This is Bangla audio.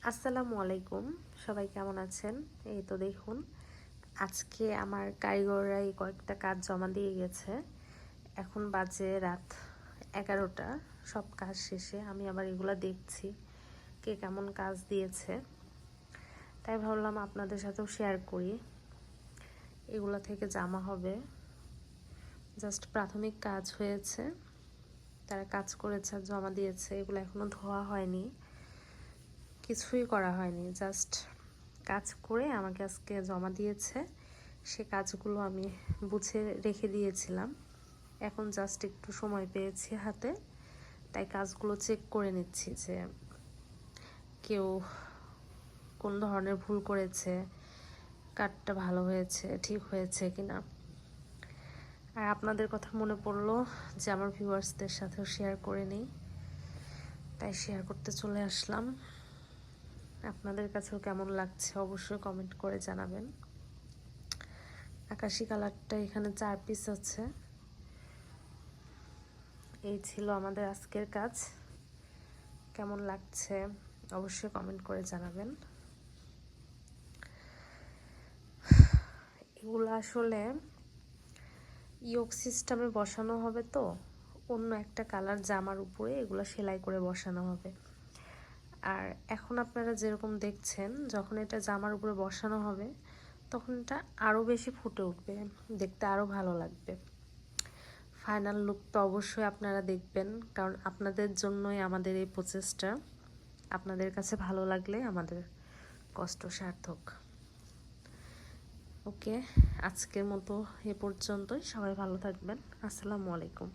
আসসালামু আলাইকুম, সবাই কেমন আছেন? এই তো দেখুন, আজকে আমার কারিগররাই কয়েকটা কাজ জমা দিয়ে গেছে। এখন বাজে রাত 11টা। সব কাজ শেষে আমি আবার এগুলা দেখছি কে কেমন কাজ দিয়েছে, তাই ভাবলাম আপনাদের সাথেও শেয়ার করি। এগুলা থেকে জামা হবে, জাস্ট প্রাথমিক কাজ হয়েছে, তারা কাজ করেছে আর জমা দিয়েছে। এগুলো এখনো ধোয়া হয়নি, কিছুই করা হয়নি, জাস্ট কাজ করে আমাকে আজকে জমা দিয়েছে। সে কাজগুলো আমি বুঝে রেখে দিয়েছিলাম, এখন জাস্ট একটু সময় পেয়েছি হাতে, তাই কাজগুলো চেক করে নিচ্ছি যে কেউ কোন ধরনের ভুল করেছে, কাটটা ভালো হয়েছে, ঠিক হয়েছে কিনা। আর আপনাদের কথা মনে পড়লো যে আমার ভিউয়ার্সদের সাথেও শেয়ার করে নিই, তাই শেয়ার করতে চলে আসলাম। আপনাদের কাছেও কেমন লাগছে অবশ্যই কমেন্ট করে জানাবেন। আকাশি কালারটা এখানে 4 পিস আছে। এই ছিল আমাদের আজকের কাজ। কেমন লাগছে অবশ্যই কমেন্ট করে জানাবেন। এগুলো আসলে ইয়োগ সিস্টেমে বসানো হবে, তো অন্য একটা কালার জামার উপরে এগুলো সেলাই করে বসানো হবে। আর এখন আপনারা যেরকম দেখছেন, যখন এটা জামার উপরে বসানো হবে তখন এটা আরও বেশি ফুটে উঠবে, দেখতে আরও ভালো লাগবে। ফাইনাল লুক তো অবশ্যই আপনারা দেখবেন, কারণ আপনাদের জন্যই আমাদের এই প্রচেষ্টা। আপনাদের কাছে ভালো লাগলে আমাদের কষ্ট সার্থক। ওকে, আজকের মতো এ পর্যন্তই। সবাই ভালো থাকবেন। আসসালামু আলাইকুম।